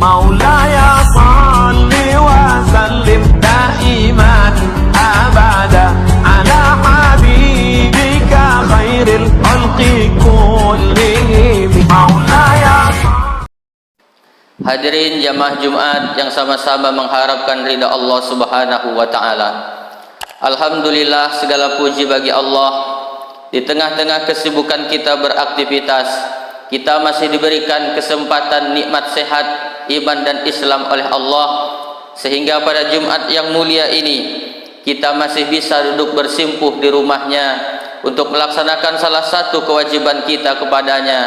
مولاي صل وسلم دائما أبدا على حبيبك خير الخلق كلهم مولاي. Hadirin jamaah Jumat yang sama-sama mengharapkan ridha Allah Subhanahu wa taala. Alhamdulillah, segala puji bagi Allah. Di tengah-tengah kesibukan kita beraktivitas, kita masih diberikan kesempatan nikmat sehat, iman dan Islam oleh Allah, sehingga pada Jumat yang mulia ini kita masih bisa duduk bersimpuh di rumahnya untuk melaksanakan salah satu kewajiban kita kepadanya,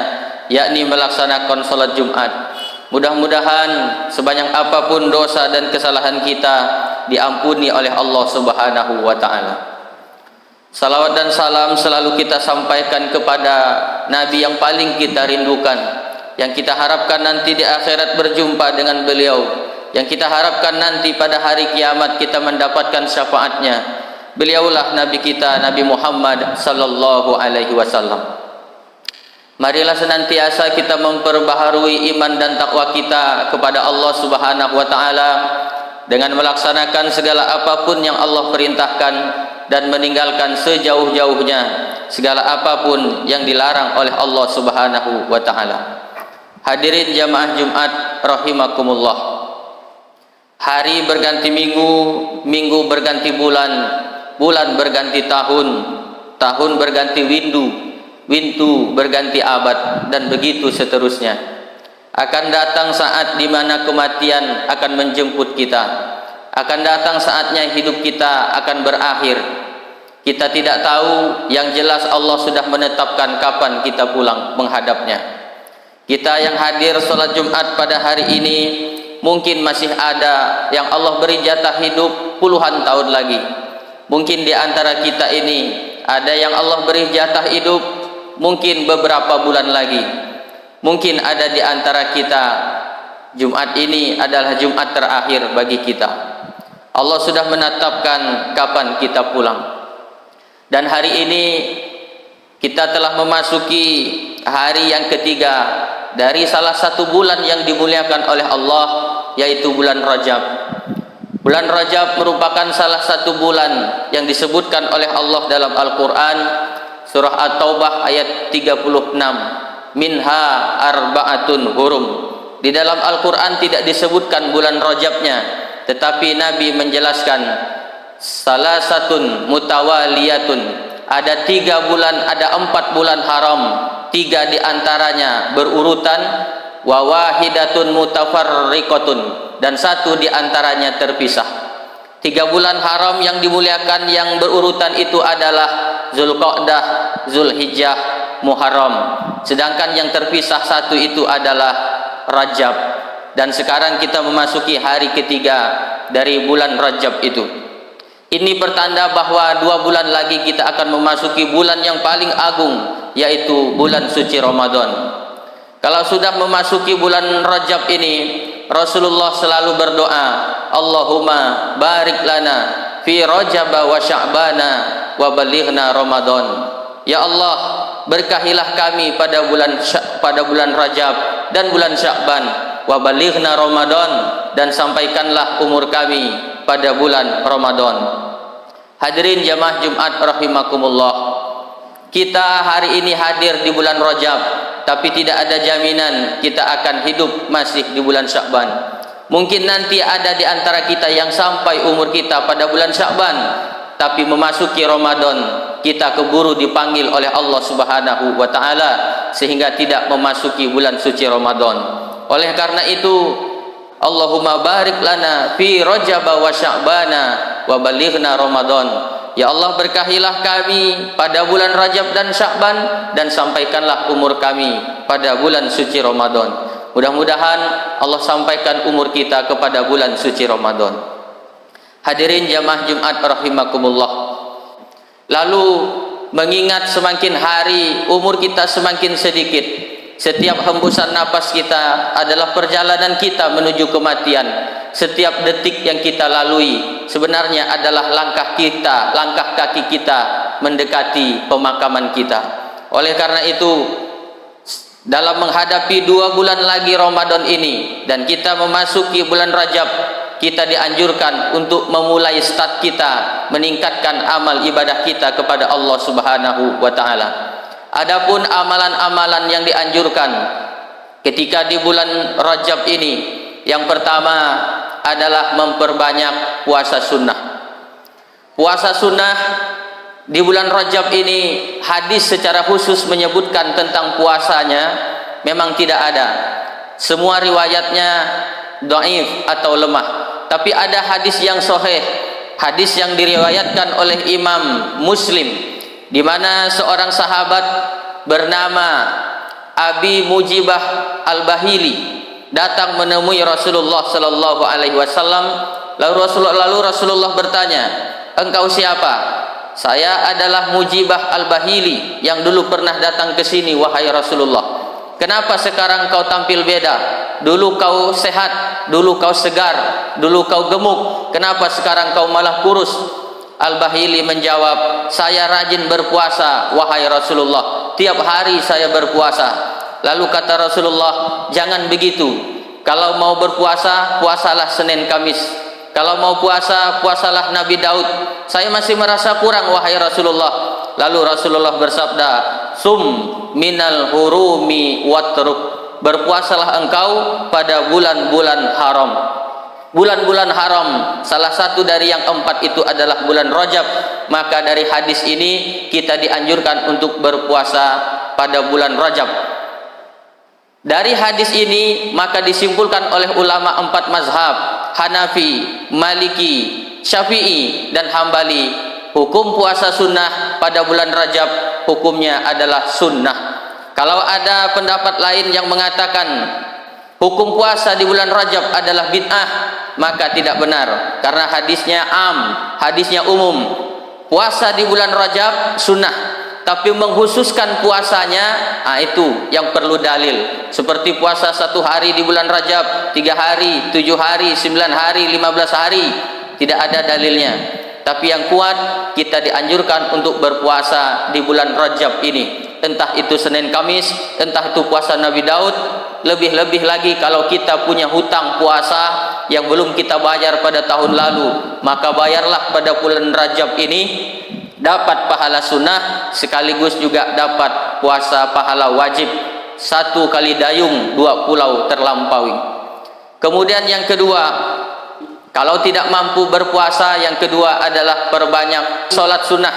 yakni melaksanakan salat Jumat. Mudah-mudahan sebanyak apapun dosa dan kesalahan kita diampuni oleh Allah Subhanahu wa taala. Salawat dan salam selalu kita sampaikan kepada Nabi yang paling kita rindukan, yang kita harapkan nanti di akhirat berjumpa dengan beliau, yang kita harapkan nanti pada hari kiamat kita mendapatkan syafaatnya. Beliaulah Nabi kita, Nabi Muhammad sallallahu alaihi wasallam. Marilah senantiasa kita memperbaharui iman dan takwa kita kepada Allah Subhanahu wa taala dengan melaksanakan segala apapun yang Allah perintahkan dan meninggalkan sejauh-jauhnya segala apapun yang dilarang oleh Allah Subhanahu wa taala. Hadirin jamaah Jumat rahimakumullah. Hari berganti minggu, minggu berganti bulan, bulan berganti tahun, tahun berganti windu, windu berganti abad, dan begitu seterusnya. Akan datang saat di mana kematian akan menjemput kita. Akan datang saatnya hidup kita akan berakhir. Kita tidak tahu, yang jelas Allah sudah menetapkan kapan kita pulang menghadapnya. Kita yang hadir salat Jumat pada hari ini, mungkin masih ada yang Allah beri jatah hidup puluhan tahun lagi. Mungkin di antara kita ini ada yang Allah beri jatah hidup mungkin beberapa bulan lagi. Mungkin ada di antara kita Jumat ini adalah Jumat terakhir bagi kita. Allah sudah menetapkan kapan kita pulang. Dan hari ini kita telah memasuki hari yang ketiga dari salah satu bulan yang dimuliakan oleh Allah, yaitu bulan Rajab. Bulan Rajab merupakan salah satu bulan yang disebutkan oleh Allah dalam Al-Quran, surah At-Taubah ayat 36. Minha arba'atun hurum. Di dalam Al-Quran tidak disebutkan bulan Rajabnya, tetapi Nabi menjelaskan salasatun mutawaliyatun, ada 3 bulan, ada 4 bulan haram, 3 diantaranya berurutan, wa wahidatun mutafarriqatun, dan 1 diantaranya terpisah. 3 bulan haram yang dimuliakan yang berurutan itu adalah Zulqa'dah, Zulhijjah, Muharram. Sedangkan yang terpisah 1 itu adalah Rajab. Dan sekarang kita memasuki hari ketiga dari bulan Rajab itu. Ini pertanda bahwa 2 bulan lagi kita akan memasuki bulan yang paling agung, yaitu bulan suci Ramadan. Kalau sudah memasuki bulan Rajab ini, Rasulullah selalu berdoa, Allahumma barik lana fi Rajab wa Sya'bana wa balighna Ramadan. Ya Allah, berkahilah kami pada bulan Rajab dan bulan Sya'ban, wa balighna Ramadan, dan sampaikanlah umur kami pada bulan Ramadan. Hadirin jamaah Jumat rahimakumullah. Kita hari ini hadir di bulan Rajab, tapi tidak ada jaminan kita akan hidup masih di bulan Sya'ban. Mungkin nanti ada di antara kita yang sampai umur kita pada bulan Sya'ban, tapi memasuki Ramadan kita keburu dipanggil oleh Allah Subhanahu wa taala sehingga tidak memasuki bulan suci Ramadan. Oleh karena itu, Allahumma barik lana fi Rajab wa Sya'bana wa balighna Ramadan. Ya Allah, berkahilah kami pada bulan Rajab dan Sya'ban, dan sampaikanlah umur kami pada bulan suci Ramadan. Mudah-mudahan Allah sampaikan umur kita kepada bulan suci Ramadan. Hadirin jamaah Jumat rahimakumullah. Lalu mengingat semakin hari umur kita semakin sedikit, setiap hembusan napas kita adalah perjalanan kita menuju kematian. Setiap detik yang kita lalui sebenarnya adalah langkah kita, langkah kaki kita mendekati pemakaman kita. Oleh karena itu, dalam menghadapi 2 bulan lagi Ramadan ini dan kita memasuki bulan Rajab, kita dianjurkan untuk memulai start kita meningkatkan amal ibadah kita kepada Allah Subhanahu wa taala. Adapun amalan-amalan yang dianjurkan ketika di bulan Rajab ini, yang pertama adalah memperbanyak puasa sunnah. Puasa sunnah di bulan Rajab ini, hadis secara khusus menyebutkan tentang puasanya memang tidak ada. Semua riwayatnya dhaif atau lemah. Tapi ada hadis yang sahih, hadis yang diriwayatkan oleh Imam Muslim, di mana seorang sahabat bernama Abi Mujibah Al-Bahili datang menemui Rasulullah sallallahu alaihi wasallam. Lalu Rasulullah bertanya, "Engkau siapa?" "Saya adalah Mujibah Al-Bahili yang dulu pernah datang ke sini, wahai Rasulullah." "Kenapa sekarang kau tampil beda? Dulu kau sehat, dulu kau segar, dulu kau gemuk. Kenapa sekarang kau malah kurus?" Al-Bahili menjawab, "Saya rajin berpuasa, wahai Rasulullah. Tiap hari saya berpuasa." Lalu kata Rasulullah, "Jangan begitu. Kalau mau berpuasa, puasalah Senin Kamis. Kalau mau puasa, puasalah Nabi Daud. Saya masih merasa kurang, wahai Rasulullah." Lalu Rasulullah bersabda, "Sum minal hurumi watruk." Berpuasalah engkau pada bulan-bulan haram. Bulan-bulan haram, salah satu dari yang 4 itu adalah bulan Rajab. Maka dari hadis ini kita dianjurkan untuk berpuasa pada bulan Rajab. Dari hadis ini maka disimpulkan oleh ulama 4 mazhab, Hanafi, Maliki, Syafi'i, dan Hambali, hukum puasa sunnah pada bulan Rajab hukumnya adalah sunnah. Kalau ada pendapat lain yang mengatakan hukum puasa di bulan Rajab adalah bid'ah, maka tidak benar, karena hadisnya hadisnya umum. Puasa di bulan Rajab sunnah, tapi mengkhususkan puasanya, itu yang perlu dalil. Seperti puasa 1 hari di bulan Rajab, 3 hari, 7 hari, 9 hari, 15 hari, tidak ada dalilnya. Tapi yang kuat, kita dianjurkan untuk berpuasa di bulan Rajab ini. Entah itu Senin Kamis, entah itu puasa Nabi Daud. Lebih-lebih lagi kalau kita punya hutang puasa yang belum kita bayar pada tahun lalu, maka bayarlah pada bulan Rajab ini, dapat pahala sunnah sekaligus juga dapat puasa pahala wajib. 1 kali dayung 2 pulau terlampaui. Kemudian yang kedua, kalau tidak mampu berpuasa, yang kedua adalah perbanyak salat sunnah.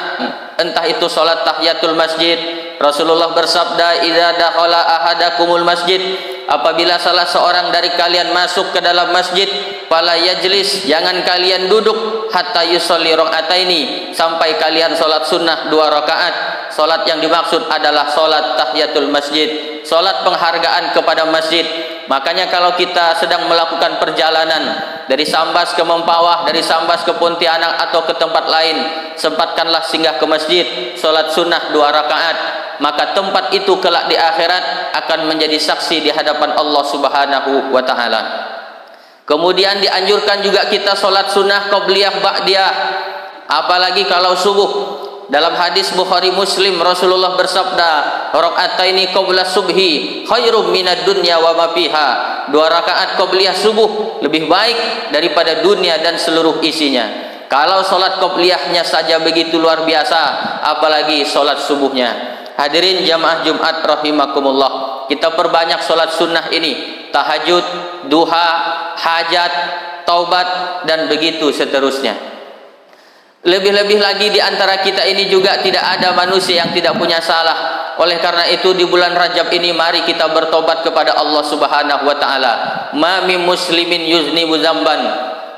Entah itu salat tahiyatul masjid. Rasulullah bersabda, "Idza dakhala ahadakumul masjid," apabila salah seorang dari kalian masuk ke dalam masjid, fala yajlis, jangan kalian duduk, hatta yusolli rakaataini, sampai kalian salat sunnah 2 rakaat. Salat yang dimaksud adalah salat tahiyatul masjid, salat penghargaan kepada masjid. Makanya kalau kita sedang melakukan perjalanan dari Sambas ke Mempawah, dari Sambas ke Pontianak atau ke tempat lain, sempatkanlah singgah ke masjid, salat sunnah 2 rakaat. Maka tempat itu kelak di akhirat akan menjadi saksi di hadapan Allah Subhanahu wa taala. Kemudian dianjurkan juga kita salat sunnah qabliyah ba'diyah, apalagi kalau subuh. Dalam hadis Bukhari Muslim, Rasulullah bersabda, "Rakaataini qabla subhi khairum minad dunya wa ma fiha." 2 rakaat qabliyah subuh lebih baik daripada dunia dan seluruh isinya. Kalau salat qabliyahnya saja begitu luar biasa, apalagi salat subuhnya. Hadirin jamaah Jumat rahimakumullah, kita perbanyak salat sunnah ini, tahajud, duha, hajat, taubat, dan begitu seterusnya. Lebih-lebih lagi di antara kita ini juga tidak ada manusia yang tidak punya salah. Oleh karena itu di bulan Rajab ini mari kita bertobat kepada Allah Subhanahu wa taala. Ma min muslimin yuznibu dzamban.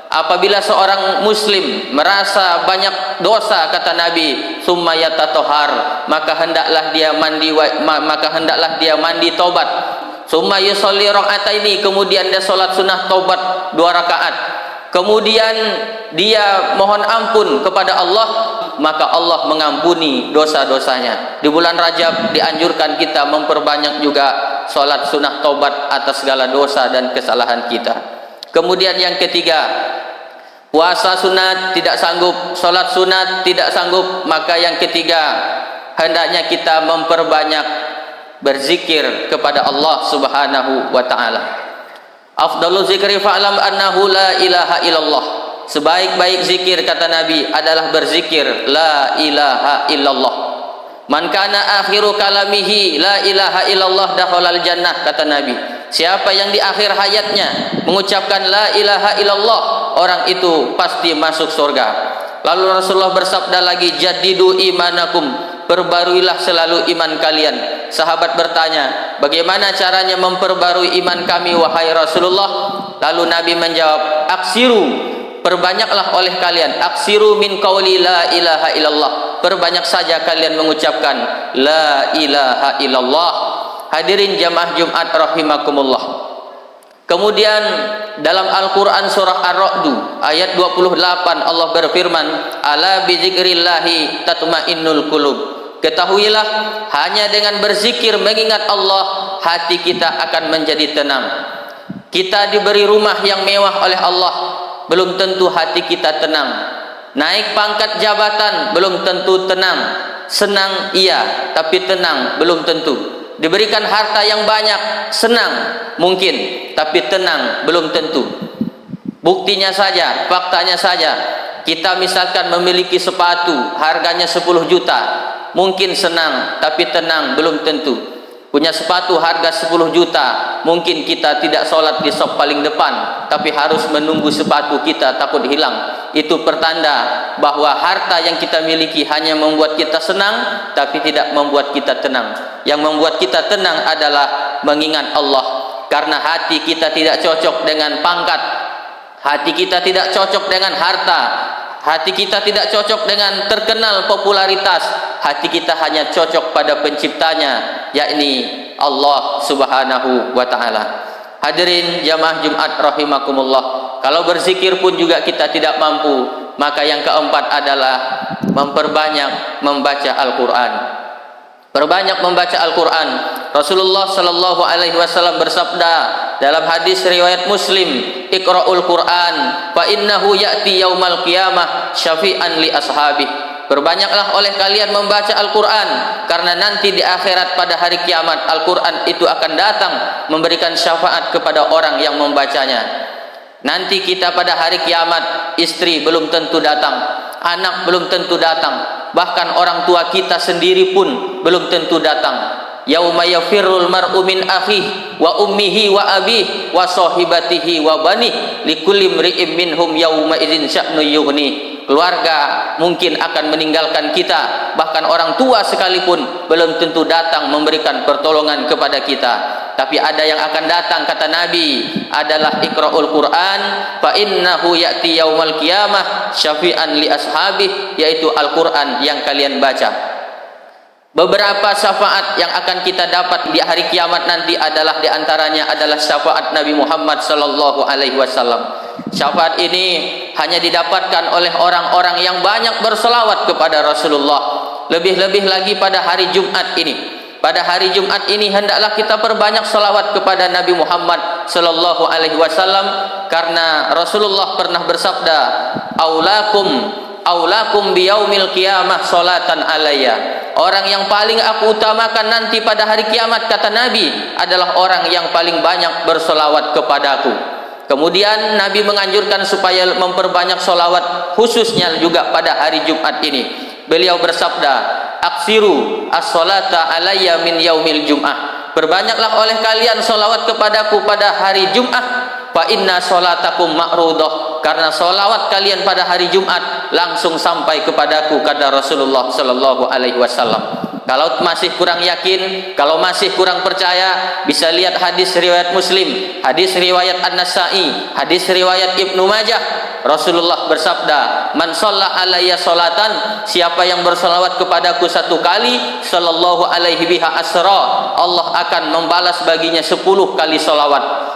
Apabila seorang muslim merasa banyak dosa, kata Nabi, summa yatatohar, maka hendaklah dia mandi taubat. Summa yusolli rakaataini, kemudian dia salat sunnah taubat 2 rakaat. Kemudian dia mohon ampun kepada Allah, maka Allah mengampuni dosa-dosanya. Di bulan Rajab dianjurkan kita memperbanyak juga salat sunnah taubat atas segala dosa dan kesalahan kita. Kemudian yang ketiga, puasa sunat tidak sanggup, salat sunat tidak sanggup, maka yang ketiga hendaknya kita memperbanyak berzikir kepada Allah Subhanahu wa taala. Afdalu zikri fa'lam annahu la ilaha illallah. Sebaik-baik zikir kata Nabi adalah berzikir la ilaha illallah. Man kana akhiru kalamihi la ilaha illallah dakhalal jannah kata Nabi. Siapa yang di akhir hayatnya mengucapkan la ilaha illallah, orang itu pasti masuk surga. Lalu Rasulullah bersabda lagi, jaddidu imanakum, perbaruilah selalu iman kalian. Sahabat bertanya, bagaimana caranya memperbarui iman kami wahai Rasulullah? Lalu Nabi menjawab, aksiru, perbanyaklah oleh kalian, aksiru min qauli la ilaha illallah, perbanyak saja kalian mengucapkan la ilaha illallah. Hadirin jamaah Jumat rahimakumullah. Kemudian dalam Al-Quran surah Ar-Ra'd ayat 28 Allah berfirman, ala bizikrillahi tatmainnul qulub. Ketahuilah, hanya dengan berzikir mengingat Allah, hati kita akan menjadi tenang. Kita diberi rumah yang mewah oleh Allah, belum tentu hati kita tenang. Naik pangkat jabatan belum tentu tenang. Senang iya, tapi tenang belum tentu. Diberikan harta yang banyak, senang mungkin, tapi tenang belum tentu. Buktinya saja, faktanya saja, kita misalkan memiliki sepatu harganya 10 juta, mungkin senang, tapi tenang belum tentu. Punya sepatu harga 10 juta, mungkin kita tidak sholat di saf paling depan, tapi harus menunggu sepatu kita takut hilang. Itu pertanda bahwa harta yang kita miliki hanya membuat kita senang, tapi tidak membuat kita tenang. Yang membuat kita tenang adalah mengingat Allah. Karena hati kita tidak cocok dengan pangkat, hati kita tidak cocok dengan harta, hati kita tidak cocok dengan terkenal popularitas. Hati kita hanya cocok pada penciptanya, yakni Allah Subhanahu wa ta'ala. Hadirin jamaah Jumat rahimakumullah, kalau berzikir pun juga kita tidak mampu, maka yang keempat adalah memperbanyak membaca Al-Quran. Perbanyak membaca Al-Quran. Rasulullah sallallahu alaihi wasallam bersabda dalam hadis riwayat Muslim, Iqra'ul Quran fa innahu ya'ti yaumal qiyamah syafi'an li ashabi. Berbanyaklah oleh kalian membaca Al-Quran, karena nanti di akhirat pada hari kiamat Al-Quran itu akan datang memberikan syafaat kepada orang yang membacanya. Nanti kita pada hari kiamat, istri belum tentu datang, anak belum tentu datang, bahkan orang tua kita sendiri pun belum tentu datang. Yauma yafirrul mar'u min akhihi wa ummihi wa abihi wa sahibatihi wa banihi likulli imri'in minhum yauma idzin sya'nu yughni. Keluarga mungkin akan meninggalkan kita, bahkan orang tua sekalipun belum tentu datang memberikan pertolongan kepada kita. Tapi ada yang akan datang, kata Nabi, adalah Iqra'ul Quran fa innahu ya'ti yaumal qiyamah syafi'an li ashabih, yaitu Al-Quran yang kalian baca. Beberapa syafaat yang akan kita dapat di hari kiamat nanti adalah diantaranya adalah syafaat Nabi Muhammad sallallahu alaihi wasallam. Syafaat ini hanya didapatkan oleh orang-orang yang banyak berselawat kepada Rasulullah. Lebih-lebih lagi pada hari Jumat ini. Pada hari Jumat ini hendaklah kita perbanyak selawat kepada Nabi Muhammad sallallahu alaihi wasallam, karena Rasulullah pernah bersabda, aulakum biyaumil qiyamah salatan alayya. Orang yang paling aku utamakan nanti pada hari kiamat, kata Nabi, adalah orang yang paling banyak bersolawat kepadaku. Kemudian Nabi menganjurkan supaya memperbanyak solawat, khususnya juga pada hari Jumat ini. Beliau bersabda, aksiru as-salata alayya min yaumil jum'ah. Perbanyaklah oleh kalian solawat kepadaku pada hari Jumat. Fa inna salatakum ma'rudah, karena solawat kalian pada hari Jumat langsung sampai kepadaku, kata Rasulullah sallallahu alaihi wasallam. Kalau masih kurang yakin, kalau masih kurang percaya, bisa lihat hadis riwayat Muslim, hadis riwayat An-Nasa'i, hadis riwayat Ibnu Majah. Rasulullah bersabda, man shalla alayya salatan, siapa yang bersolawat kepadaku satu kali, sallallahu alaihi biha asra, Allah akan membalas baginya 10 kali solawat.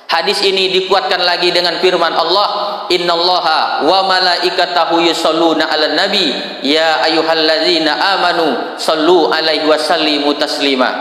Hadis ini dikuatkan lagi dengan firman Allah, innallaha wa malaikatahu yusholluna 'alan nabi ya ayyuhalladzina amanu shollu alaihi wa sallimu taslima.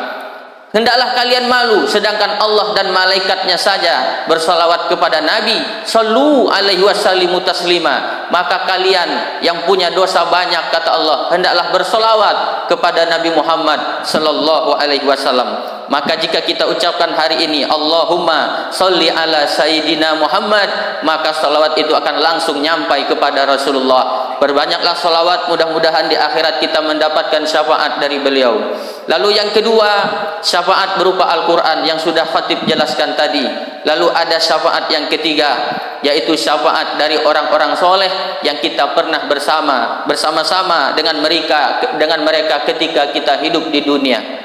Hendaklah kalian malu, sedangkan Allah dan malaikatnya saja bersalawat kepada Nabi. Sallu alaihi wasallimu taslima. Maka kalian yang punya dosa banyak, kata Allah, hendaklah bersalawat kepada Nabi Muhammad sallallahu alaihi wasallam. Maka jika kita ucapkan hari ini Allahumma sholli ala Sayyidina Muhammad, maka salawat itu akan langsung nyampai kepada Rasulullah. Berbanyaklah salawat, mudah-mudahan di akhirat kita mendapatkan syafaat dari beliau. Lalu yang kedua, syafaat berupa Al-Quran yang sudah khatib jelaskan tadi. Lalu ada syafaat yang ketiga, yaitu syafaat dari orang-orang soleh yang kita pernah bersama-sama dengan mereka ketika kita hidup di dunia.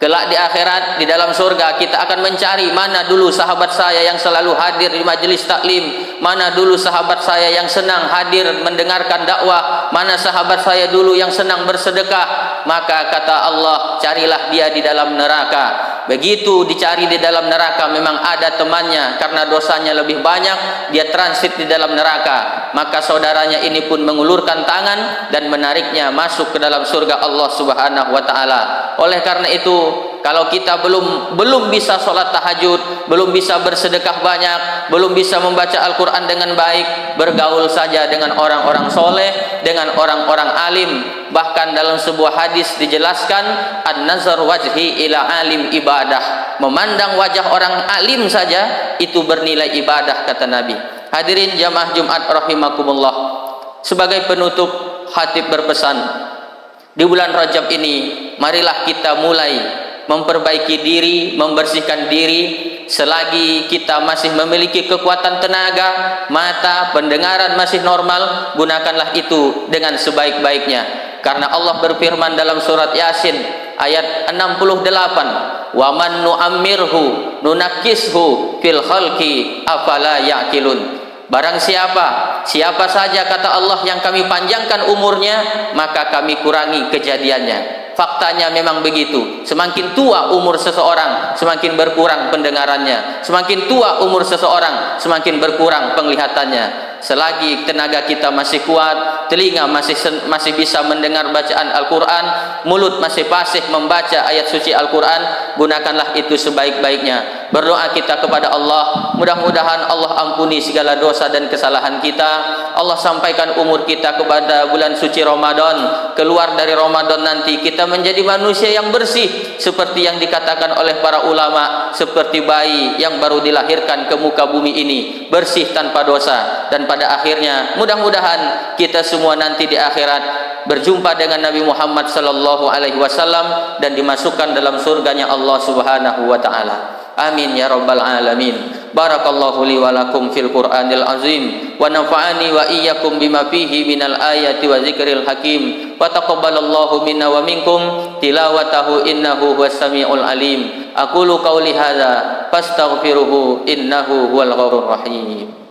Kelak di akhirat, di dalam surga, kita akan mencari mana dulu sahabat saya yang selalu hadir di majelis taklim, mana dulu sahabat saya yang senang hadir mendengarkan dakwah, mana sahabat saya dulu yang senang bersedekah. Maka kata Allah, carilah dia di dalam neraka. Begitu dicari di dalam neraka, memang ada temannya, karena dosanya lebih banyak, dia transit di dalam neraka. Maka saudaranya ini pun mengulurkan tangan dan menariknya masuk ke dalam surga Allah Subhanahu wa taala. Oleh karena itu, kalau kita belum bisa sholat tahajud, belum bisa bersedekah banyak, belum bisa membaca Al-Quran dengan baik, bergaul saja dengan orang-orang soleh, dengan orang-orang alim. Bahkan dalam sebuah hadis dijelaskan, an-nazar wajhi ila alim ibadah. Memandang wajah orang alim saja itu bernilai ibadah, kata Nabi. Hadirin jamaah Jumat rahimakumullah. Sebagai penutup, khatib berpesan, di bulan Rajab ini marilah kita mulai memperbaiki diri, membersihkan diri. Selagi kita masih memiliki kekuatan tenaga, mata, pendengaran masih normal, gunakanlah itu dengan sebaik-baiknya. Karena Allah berfirman dalam surat Yasin ayat 68, wa man nu'ammirhu nunakkishu fil khalqi afala ya'qilun. Barang siapa saja, kata Allah, yang kami panjangkan umurnya, maka kami kurangi kejadiannya. Faktanya memang begitu. Semakin tua umur seseorang, semakin berkurang pendengarannya. Semakin tua umur seseorang, semakin berkurang penglihatannya. Selagi tenaga kita masih kuat, telinga masih bisa mendengar bacaan Al-Quran, mulut masih fasih membaca ayat suci Al-Quran, gunakanlah itu sebaik-baiknya. Berdoa kita kepada Allah, mudah-mudahan Allah ampuni segala dosa dan kesalahan kita. Allah sampaikan umur kita kepada bulan suci Ramadan. Keluar dari Ramadan nanti kita menjadi manusia yang bersih, seperti yang dikatakan oleh para ulama, seperti bayi yang baru dilahirkan ke muka bumi ini, bersih tanpa dosa. Dan pada akhirnya mudah-mudahan kita semua nanti di akhirat berjumpa dengan Nabi Muhammad sallallahu alaihi wasallam dan dimasukkan dalam surganya Allah Subhanahu wa taala. Amin ya rabbal alamin. Barakallahu li wa lakum fil Qur'anil azim wa nafa'ani wa iyyakum bima fihi minal ayati wa zikril hakim wa taqabbalallahu minna wa minkum tilawatahu innahu huwas samiul alim. Aqulu qawli hadza fastaghfiruhu innahu huwal ghafurur rahim.